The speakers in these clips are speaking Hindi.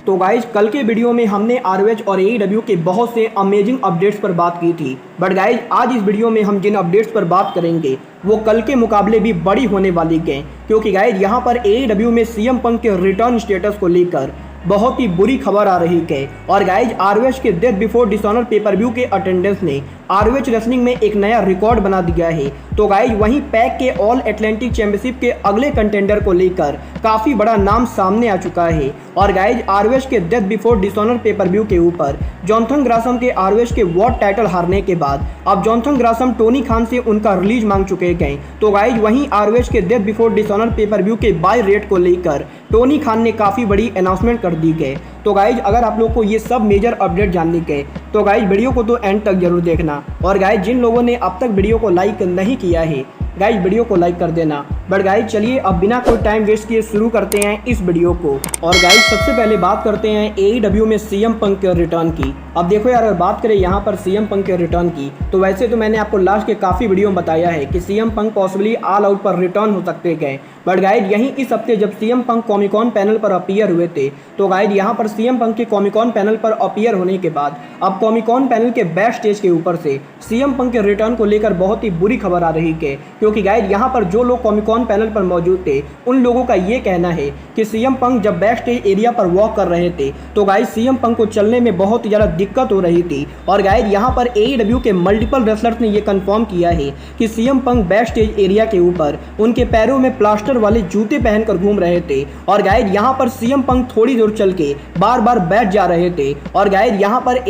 तो गाइज कल के वीडियो में हमने आरओएच और एईडब्ल्यू के बहुत से अमेजिंग अपडेट्स पर बात की थी, बट गाइज आज इस वीडियो में हम जिन अपडेट्स पर बात करेंगे वो कल के मुकाबले भी बड़ी होने वाली हैं, क्योंकि गाइज यहाँ पर एईडब्ल्यू में सीएम पंक के रिटर्न स्टेटस को लेकर बहुत ही बुरी खबर आ रही है। और गाइज आरओएच के Death Before Dishonor pay per view के अटेंडेंस ने आरओएच रेसलिंग में एक नया रिकॉर्ड बना दिया है। तो गाइज वहीं पैक के ऑल अटलांटिक चैंपियनशिप के अगले कंटेंडर को लेकर काफी बड़ा नाम सामने आ चुका है। और गाइज आरओएच के Death Before Dishonor pay per view के ऊपर जॉनथन ग्रासम के आरओएच के वर्ल्ड टाइटल हारने के बाद अब जॉनथन ग्रासम टोनी खान से उनका रिलीज मांग चुके हैं। तो गाइज वहीं आरओएच के Death Before Dishonor pay per view के बाय रेट को लेकर टोनी खान ने काफी बड़ी अनाउंसमेंट कर दी है। तो गाइज अगर आप लोग को ये सब मेजर अपडेट जानने के तो गाइज वीडियो को तो एंड तक जरूर देखना। और गाइज जिन लोगों ने अब तक वीडियो को लाइक नहीं किया है गाइज वीडियो को लाइक कर देना। बट गाइज चलिए अब बिना कोई टाइम वेस्ट किए शुरू करते हैं इस वीडियो को। और गाइज सबसे पहले बात करते हैं एईडब्ल्यू में सीएम पंक के रिटर्न की। अब देखो यार, अगर बात करें यहाँ पर सीएम पंक के रिटर्न की तो वैसे तो मैंने आपको लास्ट के काफ़ी वीडियो में बताया है कि CM Punk possibly all out पर रिटर्न हो सकते हैं। बट गाइज यहीं इस हफ्ते जब सीएम पंक कॉमिकॉन पैनल पर अपीयर हुए थे तो गाइज यहाँ पर सीएम पंक के कॉमिकॉन पैनल पर अपीयर होने के बाद अब कॉमिकॉन पैनल के बैक स्टेज के ऊपर से सीएम पंक के रिटर्न को लेकर बहुत ही बुरी खबर आ रही है। क्योंकि गाइज यहाँ पर जो लोग कॉमिकॉन पैनल पर मौजूद थे उन लोगों का ये कहना है कि सीएम पंक जब बैक स्टेज एरिया पर वॉक कर रहे थे तो गाइज सीएम पंक को चलने में बहुत ही ज़्यादा दिक्कत हो रही थी। और गाइज यहाँ पर एईडब्ल्यू के मल्टीपल रेसलर्स ने ये कंफर्म किया है कि CM Punk back stage area के ऊपर उनके पैरों में प्लास्टर वाले जूते पहनकर घूम रहे थे। और गाइज यहाँ पर सीएम पंक थोड़ी दूर चल के बार बार बैठ जा रहे थे। और गाइज यहाँ पर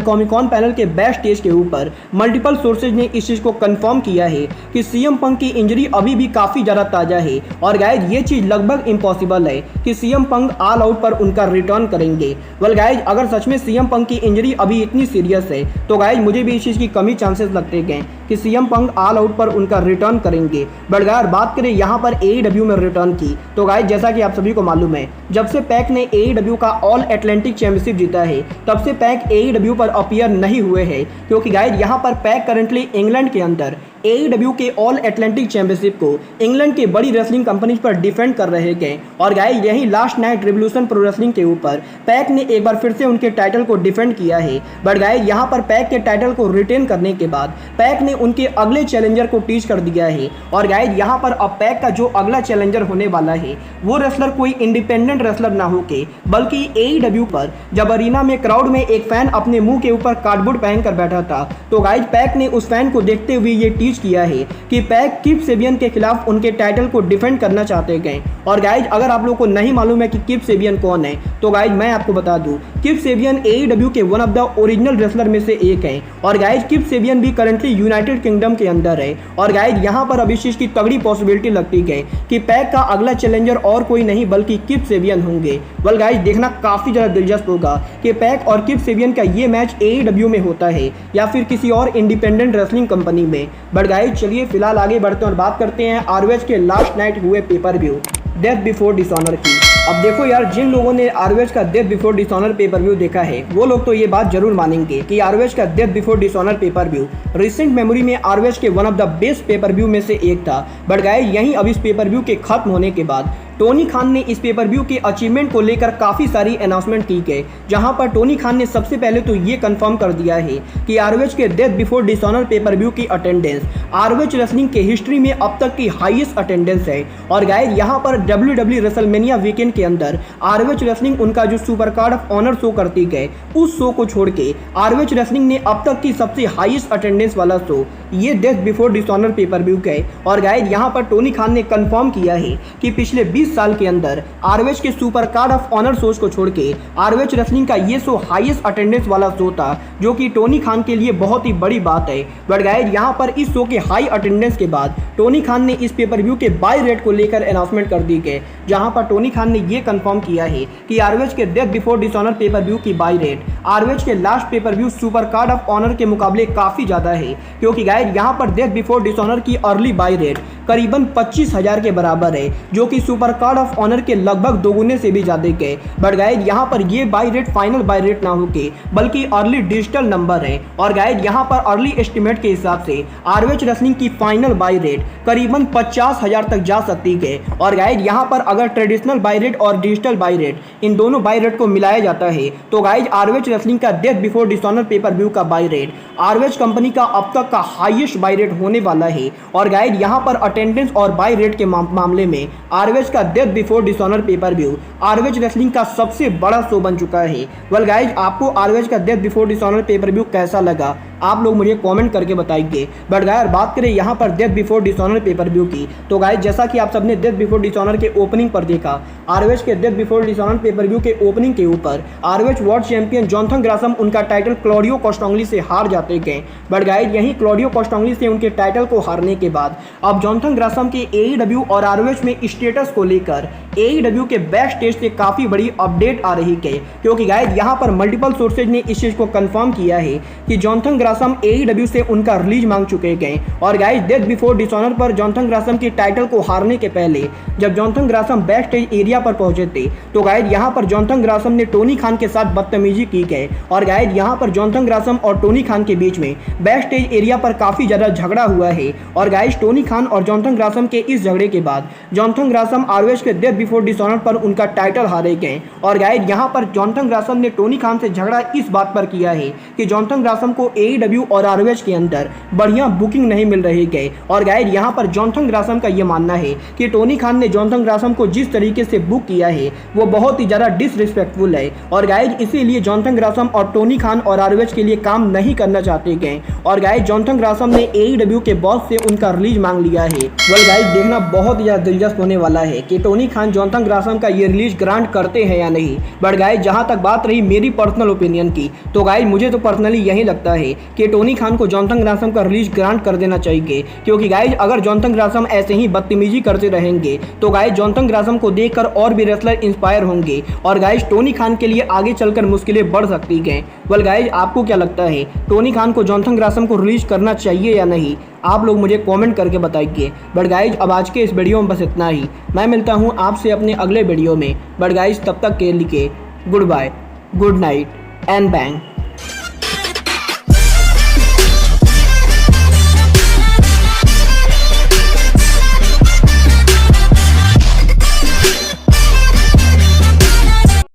कॉमिकॉन पैनल के बैक स्टेज के ऊपर मल्टीपल सोर्सेज ने इस चीज को कंफर्म किया है कि सीएम पंक की इंजरी अभी भी काफी ज्यादा ताजा है। और गाइज ये चीज लगभग इम्पॉसिबल है कि सीएम पंक ऑल आउट पर उनका रिटर्न करेंगे। वेल गाइज अगर सच में सीएम पंक की इंजरी अभी इतनी सीरियस है तो गाइज मुझे भी इस चीज की कम ही चांसेस लगते हैं कि सीएम पंक ऑल आउट पर उनका रिटर्न करेंगे। बट गाइज बात करें यहाँ पर एईडब्ल्यू में रिटर्न की तो गाइज जैसा कि आप सभी को मालूम है जब से पैक ने एईडब्ल्यू का ऑल अटलांटिक चैंपियनशिप जीता है तब से पैक एईडब्ल्यू पर अपीयर नहीं हुए हैं। क्योंकि गाइज यहाँ पर पैक करंटली इंग्लैंड के अंदर एईडब्ल्यू के ऑल अटलांटिक चैंपियनशिप को इंग्लैंड के बड़ी रेसलिंग कंपनीज पर डिफेंड कर रहे हैं। और गाइज यही last night revolution pro wrestling के ऊपर पैक ने एक बार फिर से उनके टाइटल को डिफेंड किया है। बट गाइज यहाँ पर पैक के टाइटल को रिटेन करने के बाद पैक ने उनके अगले चैलेंजर को टीच कर दिया है। और गाइज यहाँ पर अब पैक का जो अगला चैलेंजर होने वाला है वो रेसलर कोई इंडिपेंडेंट रेसलर ना होके बल्कि एईडब्ल्यू पर जब अरीना में क्राउड में एक फैन अपने मुंह के ऊपर कार्डबोर्ड पहनकर बैठा था तो गाइज पैक ने उस फैन को देखते हुए ये टीच किया है कि पैक किप सेबियन के खिलाफ उनके टाइटल को डिफेंड करना चाहते हैं। और गाइज अगर आप लोगों को नहीं मालूम है कि किप सेबियन कौन है तो गाइज मैं आपको बता दूं, किप सेबियन एईडब्ल्यू के one of the original wrestler में से एक है। और गाइज किप सेबियन भी करंटली यूनाइटेड किंगडम के अंदर है। और गाइज यहाँ पर अब इस चीज की तगड़ी पॉसिबिलिटी लगती है कि पैक का अगला चैलेंजर और कोई नहीं बल्कि किप सेबियन होंगे। वेल गाइज देखना काफी ज्यादा दिलचस्प होगा कि पैक और किप सेबियन का ये मैच एईडब्ल्यू में होता है या फिर किसी और इंडिपेंडेंट रेसलिंग कंपनी में। बट गाइज चलिए फिलहाल आगे बढ़ते हैं और बात करते हैं आरओएच के लास्ट नाइट हुए pay per view death Before Dishonor की। अब देखो यार, जिन लोगों ने आरओएच का death Before Dishonor pay per view देखा है वो लोग तो ये बात जरूर मानेंगे कि आरओएच का death Before Dishonor pay per view recent memory में आरओएच के one of the best pay per view में से एक था। बट गाइस यहीं अब इस पेपर व्यू के खत्म होने के बाद टोनी खान ने इस पेपर व्यू के अचीवमेंट को लेकर काफ़ी सारी अनाउंसमेंट की है, जहां पर टोनी खान ने सबसे पहले तो ये कंफर्म कर दिया है कि आरओएच के Death Before Dishonor pay per view की अटेंडेंस आरओएच रेसलिंग के हिस्ट्री में अब तक की हाईएस्ट अटेंडेंस है। और गाइस यहां पर WWE रेसलमेनिया वीकेंड के अंदर आरओएच रेसलिंग उनका जो Super Card of Honor show करती है उस शो को छोड़ के आरओएच रेसलिंग ने अब तक की सबसे हाईएस्ट अटेंडेंस वाला शो ये death Before Dishonor pay per view है। और गाइस यहां पर टोनी खान ने कंफर्म किया है कि पिछले 20 साल के अंदर आरओएच के Super Card of Honor shows को छोड़ के आरओएच रेसलिंग का ये शो हाईएस्ट अटेंडेंस वाला शो था, जो कि टोनी खान के लिए बहुत ही बड़ी बात है। बट गाइस यहां पर इस शो के हाई अटेंडेंस के बाद टोनी खान ने इस पेपर व्यू के बाय रेट को लेकर अनाउंसमेंट कर दी है, जहां पर टोनी खान ने यह कंफर्म किया है कि आरओएच के Death Before Dishonor pay per view की बाय रेट आरओएच के last pay per view Super Card of Honor के मुकाबले काफी ज्यादा है। क्योंकि गाइस यहां पर डेथ बिफोर डिसऑनर की अर्ली बाय रेट करीबन 25,000 के बराबर है, जो कि सुपर कार्ड ऑफ ऑनर के लगभग दोगुने से भी ज्यादा गए। बट गाइज यहाँ पर ये by rate final by rate ना होके बल्कि अर्ली डिजिटल नंबर है। और गाइज यहाँ पर अर्ली एस्टिमेट के हिसाब से ROH रेसलिंग की फाइनल बाई रेट करीबन 50,000 तक जा सकती है। और गाइज यहाँ पर अगर ट्रेडिशनल बाई रेट और डिजिटल बाई रेट इन दोनों बाई रेट को मिलाया जाता है तो गाइज ROH रेसलिंग का death Before Dishonor pay per view का बाई रेट ROH कंपनी का अब तक का हाईएस्ट बाई रेट होने वाला है। और गाइज यहाँ पर अटेंडेंस और बाई रेट के मामले में ROH का death Before Dishonor pay per view ROH wrestling का सबसे बड़ा शो बन चुका है। वेल गाइज आपको ROH का death Before Dishonor pay per view कैसा लगा आप लोग मुझे कमेंट करके बताइए। बट गाइस बात करें यहाँ पर Death Before Dishonor pay per view की तो गाइस जैसा कि आप सबने डेथ बिफोर डिसऑनर के ओपनिंग पर देखा ROH के Death Before Dishonor pay per view के ओपनिंग के ऊपर ROH world champion Jonathan Grasim उनका टाइटल क्लॉडियो कोस्टांगली से हार जाते गए। बट गाइस यहीं क्लॉडियो कोस्टांगली से उनके टाइटल को हारने के बाद अब जॉनथन ग्रासम के AEW और ROH में स्टेटस को लेकर AEW के बैक स्टेज से काफी बड़ी अपडेट आ रही है, क्योंकि गाइस यहाँ पर मल्टीपल सोर्सेज ने इस चीज को कंफर्म किया है कि जॉनथन ग्रासम AEW से उनका रिलीज मांग चुके गए। और गाइस डेथ बिफोर डिसऑनर पर जॉनथन ग्रासम की टाइटल को हारने के पहले जब Jonathan Grasim back stage area पर पहुंचे थे तो गाइस यहाँ पर जॉनथन ग्रासम ने टोनी खान के साथ बदतमीजी की गई। और गाइस यहाँ पर जॉनथन ग्रासम और टोनी खान के बीच में बैक स्टेज एरिया पर काफी ज्यादा झगड़ा हुआ है। और गाइस टोनी खान और जॉनथन ग्रासम के इस झगड़े के बाद जॉनथन ग्रासम ROH के डेथ बिफोर डिसऑनर पर उनका टाइटल हारे गए। और गाइस यहाँ पर जॉनथन ग्रासम ने टोनी खान से झगड़ा इस बात पर किया है कि जॉनथन ग्रासम को AEW और ROH के अंदर बढ़िया बुकिंग नहीं मिल रही है। और गाइस यहाँ पर जॉनथन ग्रासम का यह मानना है कि टोनी खान ने जॉनथन ग्रासम को जिस तरीके से बुक किया है वो बहुत ही ज्यादा डिसरिस्पेक्टफुल है। और गाइस इसीलिए जॉनथन ग्रासम और टोनी खान और ROH के लिए काम नहीं करना चाहते गए। और गाइस जॉनथन ग्रासम ने AEW के बॉस से उनका रिलीज मांग लिया है। वेल गाइस देखना बहुत ही ज्यादा दिलचस्प होने वाला है कि टोनी खान जॉनथन ग्रासम का ये रिलीज ग्रांट करते हैं या नहीं। बट गाइस जहां तक बात रही मेरी पर्सनल ओपिनियन की तो गाइस मुझे तो पर्सनली यही लगता है कि टोनी खान को जॉनथन ग्रासम का रिलीज ग्रांट कर देना चाहिए, क्योंकि गाइस अगर जॉनथन ग्रासम ऐसे ही बदतमीजी करते रहेंगे तो गाइस जॉनथन ग्रासम को देखकर और भी रेसलर इंस्पायर होंगे और गाइस टोनी खान के लिए आगे चलकर मुश्किलें बढ़ सकती हैं। वेल गाइस आपको क्या लगता है टोनी खान को जॉनथन ग्रासम को रिलीज करना चाहिए या नहीं आप लोग मुझे कमेंट करके बताइए। बट गाइज अब आज के इस वीडियो में बस इतना ही। मैं मिलता हूँ आपसे अपने अगले वीडियो में। बट गाइज तब तक के लिए good bye, good night and bang.